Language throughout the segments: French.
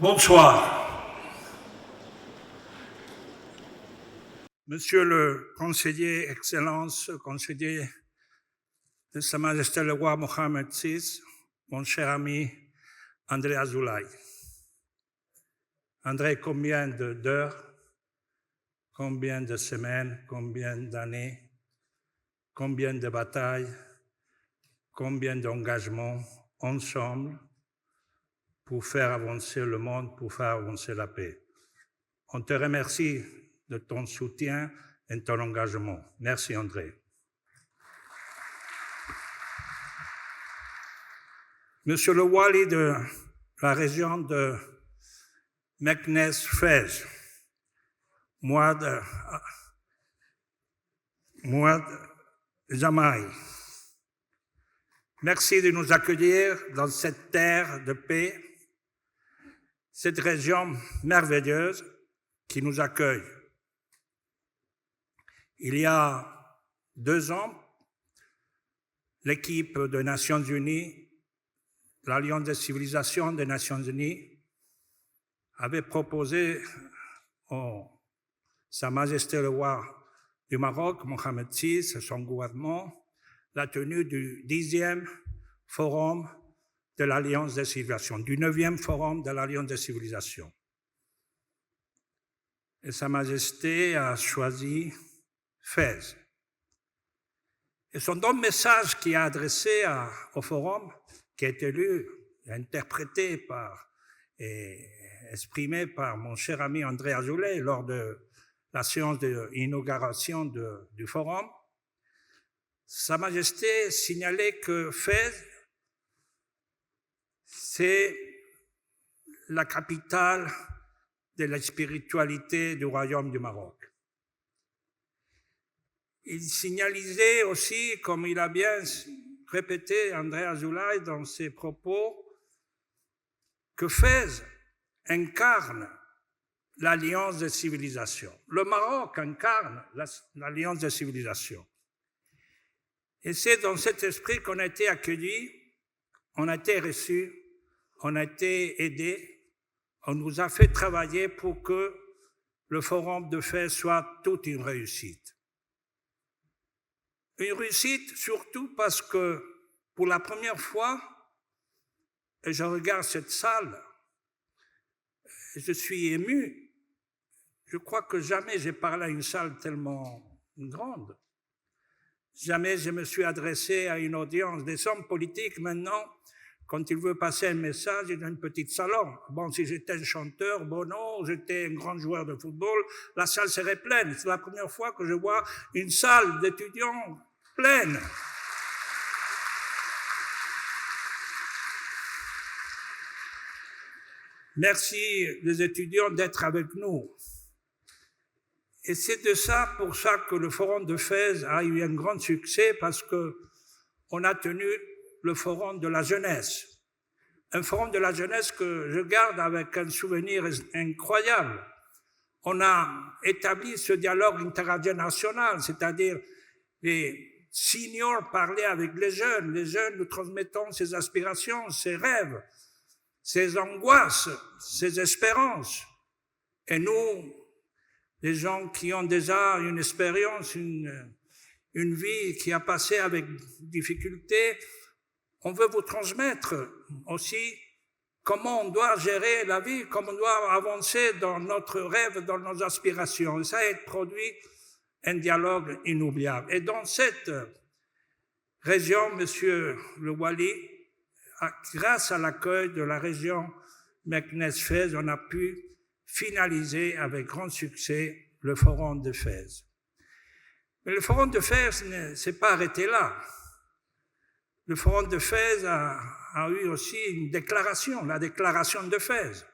Bonsoir. Monsieur le conseiller, Excellence, conseiller de Sa Majesté le roi Mohammed VI, mon cher ami André Azoulay. André, combien d'heures, combien de semaines, combien d'années, combien de batailles, combien d'engagements ensemble pour faire avancer le monde, pour faire avancer la paix. On te remercie de ton soutien et de ton engagement. Merci André. Monsieur le Wali de la région de Meknès-Fès, Mouad Jamaï, merci de nous accueillir dans cette terre de paix, cette région merveilleuse qui nous accueille. Il y a 2 ans, l'équipe des Nations Unies, l'Alliance des civilisations des Nations Unies, avait proposé à Sa Majesté le roi du Maroc, Mohammed VI, et son gouvernement, la tenue du 10e forum de l'Alliance des civilisations, du 9e forum de l'Alliance des civilisations. Et Sa Majesté a choisi Fès. Et son don message qui a adressé au forum, qui a été lu et interprété et exprimé par mon cher ami André Azoulay lors de la séance d'inauguration du forum, Sa Majesté signalait que Fès, c'est la capitale de la spiritualité du royaume du Maroc. Il signalisait aussi, comme il a bien répété André Azoulay dans ses propos, que Fès incarne l'alliance des civilisations. Le Maroc incarne l'alliance des civilisations. Et c'est dans cet esprit qu'on a été accueillis, on a été reçus, on a été aidés, on nous a fait travailler pour que le forum de Fès soit toute une réussite. Une réussite surtout parce que pour la première fois, et je regarde cette salle, je suis ému. Je crois que jamais j'ai parlé à une salle tellement grande. Jamais je me suis adressé à une audience. Des hommes politiques, maintenant, quand ils veulent passer un message, ils ont un petit salon. Bon, si j'étais un chanteur, Bono, j'étais un grand joueur de football, la salle serait pleine. C'est la première fois que je vois une salle d'étudiants pleine. Merci les étudiants d'être avec nous. Et c'est pour ça que le forum de Fès a eu un grand succès, parce qu'on a tenu le forum de la jeunesse. Un forum de la jeunesse que je garde avec un souvenir incroyable. On a établi ce dialogue intergénérationnel, c'est-à-dire les seniors parlaient avec les jeunes nous transmettons ses aspirations, ses rêves, ses angoisses, ses espérances. Et nous, les gens qui ont déjà une expérience, une vie qui a passé avec difficulté, on veut vous transmettre aussi comment on doit gérer la vie, comment on doit avancer dans notre rêve, dans nos aspirations. Et ça a produit un dialogue inoubliable. Et dans cette région, Monsieur le Wali, grâce à l'accueil de la région Meknès-Fès, on a pu finaliser avec grand succès le forum de Fès. Mais le forum de Fès ne s'est pas arrêté là. Le forum de Fès a eu aussi une déclaration, la déclaration de Fès.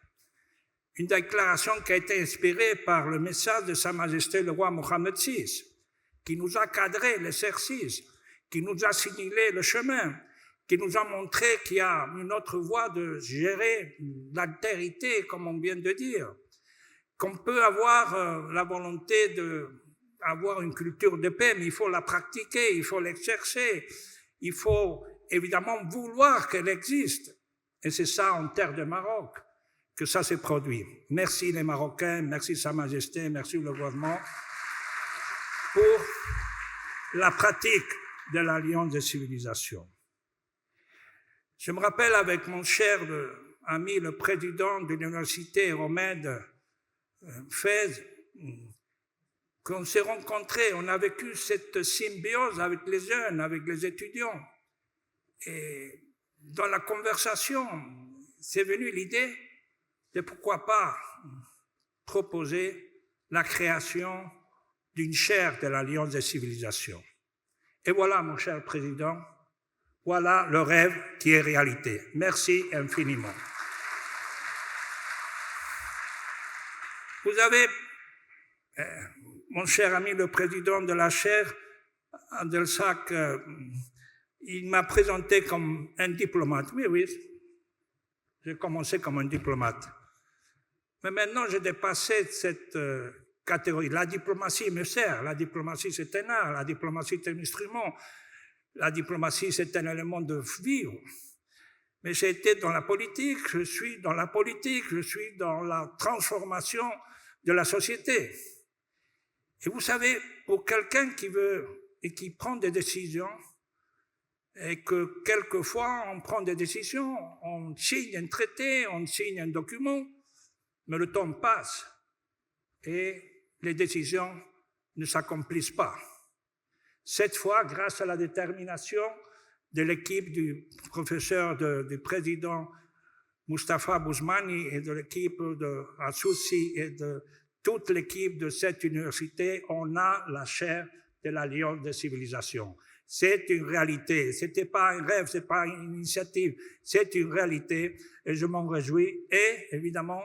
Une déclaration qui a été inspirée par le message de Sa Majesté le roi Mohammed VI, qui nous a cadré l'exercice, qui nous a signalé le chemin, qui nous a montré qu'il y a une autre voie de gérer l'altérité, comme on vient de dire, qu'on peut avoir la volonté d'avoir une culture de paix, mais il faut la pratiquer, il faut l'exercer, il faut évidemment vouloir qu'elle existe. Et c'est ça en terre de Maroc. que ça s'est produit. Merci les Marocains, merci Sa Majesté, merci le gouvernement pour la pratique de l'Alliance des civilisations. Je me rappelle avec mon cher ami, le président de l'université Euromède, Fès, qu'on s'est rencontrés, on a vécu cette symbiose avec les jeunes, avec les étudiants. Et dans la conversation, c'est venu l'idée de pourquoi pas proposer la création d'une chaire de l'Alliance des civilisations. Et voilà, mon cher président, voilà le rêve qui est réalité. Merci infiniment. Vous avez, mon cher ami, le président de la chaire, Abdelsak, il m'a présenté comme un diplomate. Oui, j'ai commencé comme un diplomate. Mais maintenant, j'ai dépassé cette catégorie. La diplomatie me sert. La diplomatie, c'est un art. La diplomatie, c'est un instrument. La diplomatie, c'est un élément de vivre. Mais j'ai été dans la politique, je suis dans la politique, je suis dans la transformation de la société. Et vous savez, pour quelqu'un qui veut et qui prend des décisions, et que quelquefois on prend des décisions, on signe un traité, on signe un document, mais le temps passe et les décisions ne s'accomplissent pas. Cette fois, grâce à la détermination de l'équipe du professeur, du président Mustapha Bouzmani et de l'équipe de Assoussi et de toute l'équipe de cette université, on a la chaire de l'Alliance des civilisations. C'est une réalité. C'était pas un rêve, c'est pas une initiative. C'est une réalité et je m'en réjouis. Et évidemment,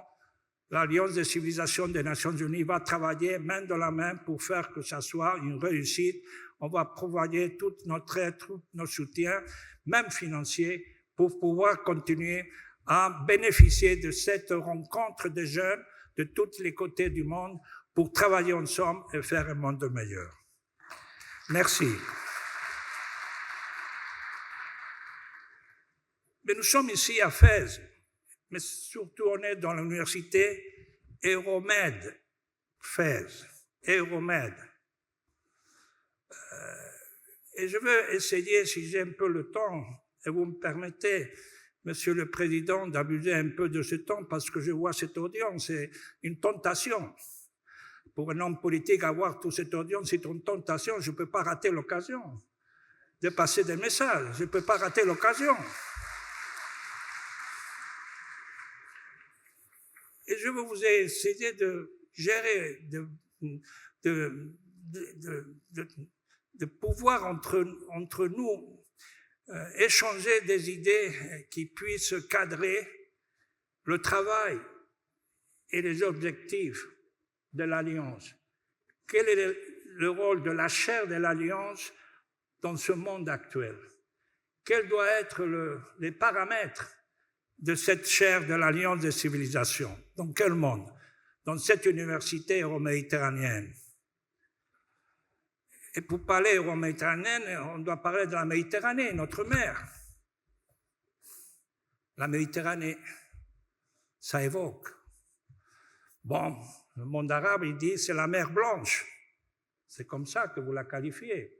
l'Alliance des civilisations des Nations Unies va travailler main dans la main pour faire que ça soit une réussite. On va provider toute notre aide, tout notre soutien, même financier, pour pouvoir continuer à bénéficier de cette rencontre des jeunes de tous les côtés du monde pour travailler ensemble et faire un monde meilleur. Merci. Mais nous sommes ici à Fès, mais surtout on est dans l'université Euromède, Fès, Euromède. Et je veux essayer, si j'ai un peu le temps, et vous me permettez, Monsieur le Président, d'abuser un peu de ce temps, parce que je vois cette audience, c'est une tentation. Pour un homme politique, avoir toute cette audience, c'est une tentation, je ne peux pas rater l'occasion de passer des messages, je ne peux pas rater l'occasion. Et je veux vous essayer de gérer, de pouvoir entre nous échanger des idées qui puissent cadrer le travail et les objectifs de l'Alliance. Quel est le rôle de la chaire de l'Alliance dans ce monde actuel? Quels doivent être les paramètres de cette chaire de l'Alliance des civilisations? Dans quel monde? Dans cette université euro-méditerranéenne. Et pour parler euro-méditerranéenne, on doit parler de la Méditerranée, notre mer. La Méditerranée, ça évoque. Bon, le monde arabe, il dit c'est la mer Blanche. C'est comme ça que vous la qualifiez.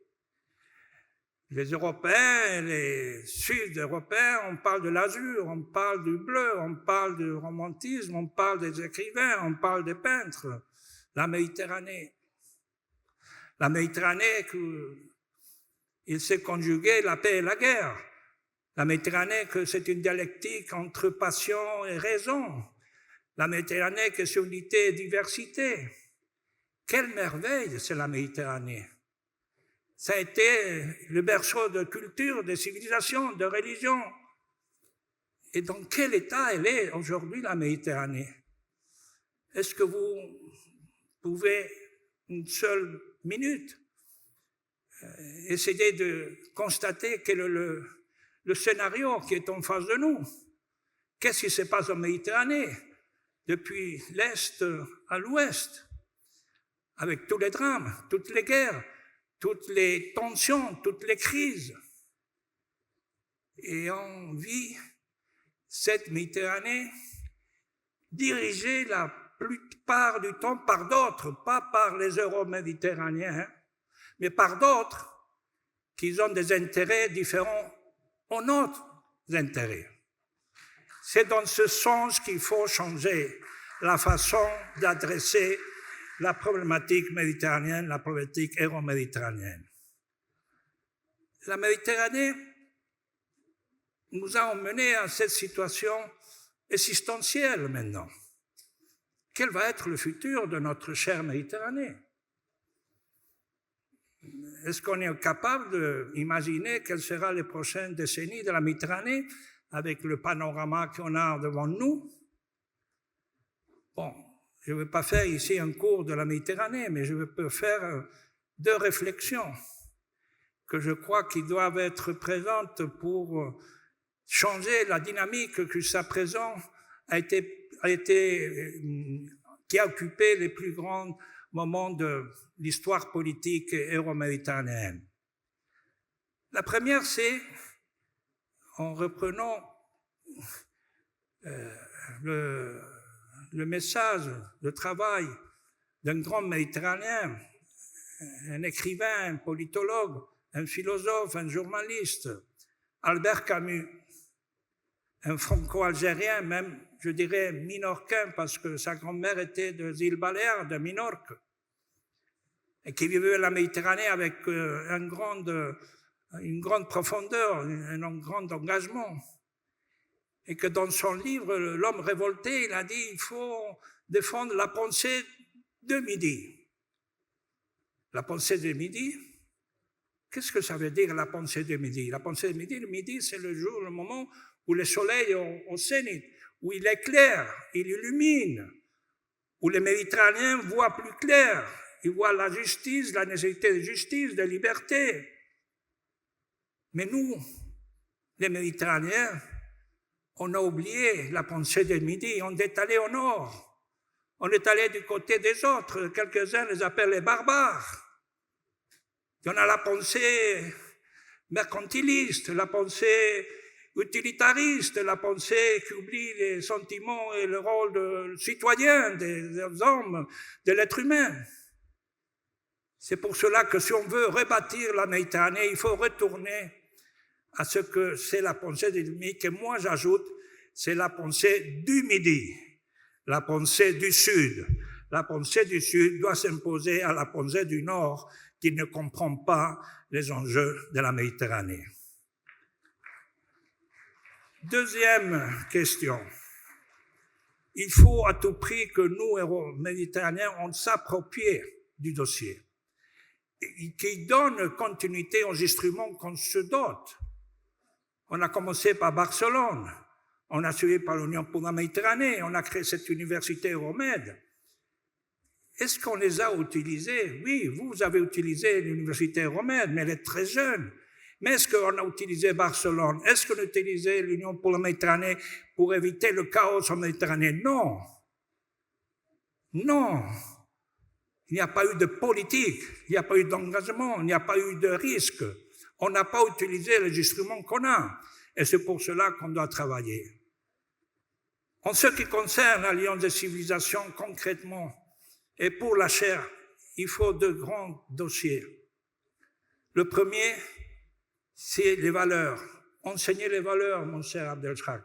Les Européens, les Sud-Européens, on parle de l'azur, on parle du bleu, on parle du romantisme, on parle des écrivains, on parle des peintres. La Méditerranée. La Méditerranée, il s'est conjugué la paix et la guerre. La Méditerranée, que c'est une dialectique entre passion et raison. La Méditerranée, que c'est unité et diversité. Quelle merveille, c'est la Méditerranée. Ça a été le berceau de culture, de civilisation, de religion. Et dans quel état elle est aujourd'hui, la Méditerranée? Est-ce que vous pouvez, une seule minute, essayer de constater quel est le scénario qui est en face de nous? Qu'est-ce qui se passe en Méditerranée, depuis l'Est à l'Ouest, avec tous les drames, toutes les guerres, toutes les tensions, toutes les crises? Et on vit cette Méditerranée dirigée la plupart du temps par d'autres, pas par les euro-méditerranéens, mais par d'autres qui ont des intérêts différents aux nôtres intérêts. C'est dans ce sens qu'il faut changer la façon d'adresser la problématique méditerranéenne, la problématique euro-méditerranéenne. La Méditerranée nous a emmenés à cette situation existentielle maintenant. Quel va être le futur de notre chère Méditerranée? Est-ce qu'on est capable d'imaginer quelles seront les prochaines décennies de la Méditerranée avec le panorama qu'on a devant nous? Bon, je ne vais pas faire ici un cours de la Méditerranée, mais je peux faire 2 réflexions que je crois qui doivent être présentes pour changer la dynamique que jusqu'à présent qui a occupé les plus grands moments de l'histoire politique euro-méditerranéenne. La première, c'est, en reprenant le message, le travail d'un grand Méditerranéen, un écrivain, un politologue, un philosophe, un journaliste, Albert Camus, un franco-algérien, même, je dirais, minorquin, parce que sa grand-mère était des îles Baléares, de Minorque, et qui vivait la Méditerranée avec une grande profondeur, un grand engagement. Et que dans son livre, L'homme révolté, il a dit il faut défendre la pensée de midi. La pensée de midi, qu'est-ce que ça veut dire la pensée de midi? La pensée de midi, le midi, c'est le jour, le moment où le soleil est au zénith, où il éclaire, il illumine, où les Méditerranéens voient plus clair, ils voient la justice, la nécessité de justice, de liberté. Mais nous, les Méditerranéens, on a oublié la pensée de midi, on est allé au nord, on est allé du côté des autres, quelques-uns les appellent les barbares. Il y en a la pensée mercantiliste, la pensée utilitariste, la pensée qui oublie les sentiments et le rôle de citoyen des hommes, de l'être humain. C'est pour cela que si on veut rebâtir la Méditerranée, il faut retourner à ce que c'est la pensée du Midi, que moi j'ajoute, c'est la pensée du Midi, la pensée du Sud. La pensée du Sud doit s'imposer à la pensée du Nord, qui ne comprend pas les enjeux de la Méditerranée. Deuxième question. Il faut à tout prix que nous, Euro-Méditerranéens, on s'approprie du dossier, qui donne continuité aux instruments qu'on se dote. On a commencé par Barcelone, on a suivi par l'Union pour la Méditerranée, on a créé cette université Euromède. Est-ce qu'on les a utilisés? Oui, vous avez utilisé l'université Euromède, mais elle est très jeune. Mais est-ce qu'on a utilisé Barcelone? Est-ce qu'on a utilisé l'Union pour la Méditerranée pour éviter le chaos en Méditerranée? Non. Non. Il n'y a pas eu de politique, il n'y a pas eu d'engagement, il n'y a pas eu de risque. On n'a pas utilisé les instruments qu'on a. Et c'est pour cela qu'on doit travailler. En ce qui concerne l'Alliance des civilisations, concrètement, et pour la chaire, il faut 2 grands dossiers. Le premier, c'est les valeurs. Enseigner les valeurs, mon cher Abdelchak.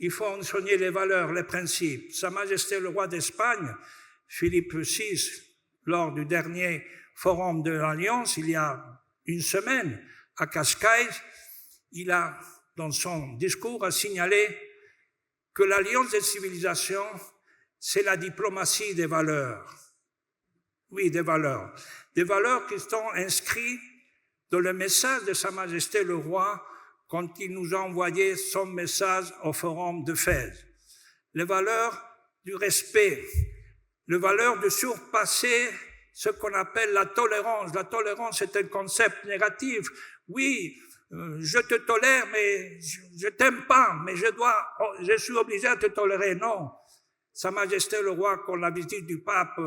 Il faut enseigner les valeurs, les principes. Sa Majesté le roi d'Espagne, Philippe VI, lors du dernier forum de l'Alliance, il y a une semaine, à Cascais, il a, dans son discours, a signalé que l'Alliance des civilisations, c'est la diplomatie des valeurs. Oui, des valeurs. Des valeurs qui sont inscrites dans le message de Sa Majesté le Roi quand il nous a envoyé son message au forum de Fès. Les valeurs du respect, les valeurs de surpasser ce qu'on appelle la tolérance. La tolérance est un concept négatif. Oui, je te tolère, mais je t'aime pas, mais je suis obligé à te tolérer. Non. Sa Majesté le Roi, quand la visite du pape,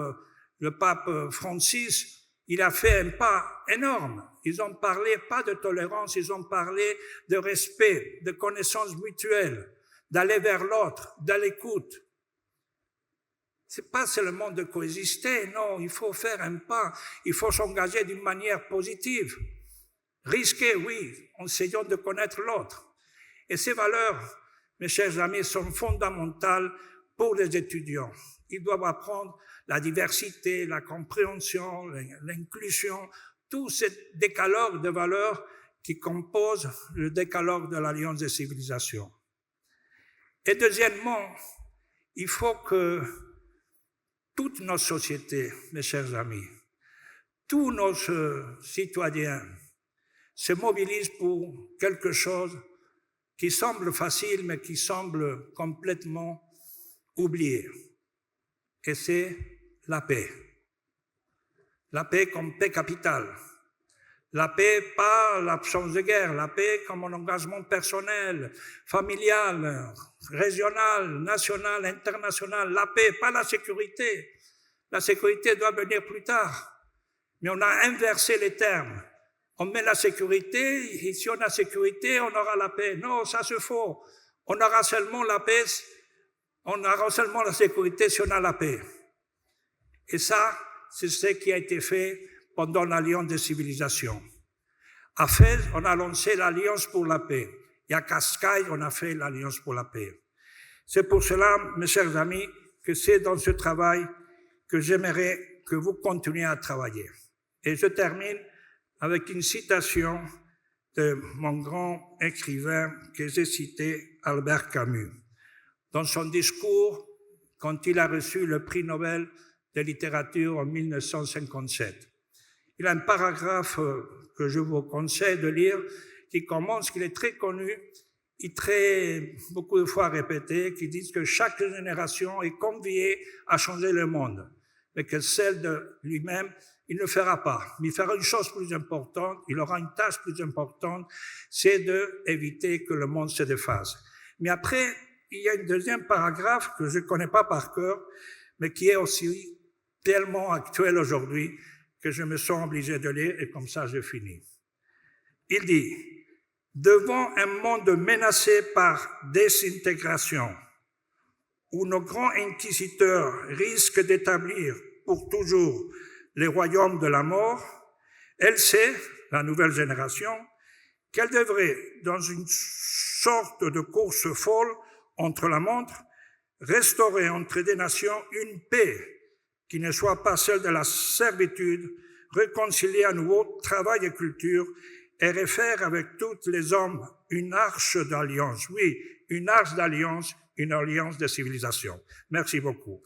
le pape Francis, il a fait un pas énorme. Ils ont parlé pas de tolérance, ils ont parlé de respect, de connaissance mutuelle, d'aller vers l'autre, de l'écoute. C'est pas seulement de coexister, non, il faut faire un pas, il faut s'engager d'une manière positive. Risquer, oui, en essayant de connaître l'autre. Et ces valeurs, mes chers amis, sont fondamentales pour les étudiants. Ils doivent apprendre la diversité, la compréhension, l'inclusion, tout ce décalogue de valeurs qui compose le décalogue de l'Alliance des civilisations. Et deuxièmement, il faut que toutes nos sociétés, mes chers amis, tous nos citoyens se mobilisent pour quelque chose qui semble facile, mais qui semble complètement oublié. Et c'est la paix. La paix comme paix capitale. La paix, pas l'absence de guerre. La paix comme un engagement personnel, familial, régional, national, international. La paix, pas la sécurité. La sécurité doit venir plus tard. Mais on a inversé les termes. On met la sécurité, et si on a sécurité, on aura la paix. Non, ça c'est faux. On aura seulement la paix, on aura seulement la sécurité si on a la paix. Et ça, c'est ce qui a été fait pendant l'Alliance des civilisations. À Fès, on a lancé l'Alliance pour la paix. Et à Cascais, on a fait l'Alliance pour la paix. C'est pour cela, mes chers amis, que c'est dans ce travail que j'aimerais que vous continuiez à travailler. Et je termine avec une citation de mon grand écrivain que j'ai cité, Albert Camus. Dans son discours, quand il a reçu le prix Nobel de littérature en 1957, il a un paragraphe que je vous conseille de lire qui commence, qu'il est très connu et beaucoup de fois répété, qui dit que chaque génération est conviée à changer le monde, mais que celle de lui-même, il ne fera pas. Mais il fera une chose plus importante, il aura une tâche plus importante, c'est d'éviter que le monde se défasse. Mais après, il y a un deuxième paragraphe que je ne connais pas par cœur, mais qui est aussi tellement actuel aujourd'hui que je me sens obligé de lire, et comme ça je finis. Il dit, devant un monde menacé par désintégration, où nos grands inquisiteurs risquent d'établir pour toujours les royaumes de la mort, elle sait, la nouvelle génération, qu'elle devrait, dans une sorte de course folle entre la montre, restaurer entre des nations une paix qui ne soit pas celle de la servitude, réconcilier à nouveau travail et culture et refaire avec tous les hommes une arche d'alliance. Oui, une arche d'alliance, une alliance de civilisation. Merci beaucoup.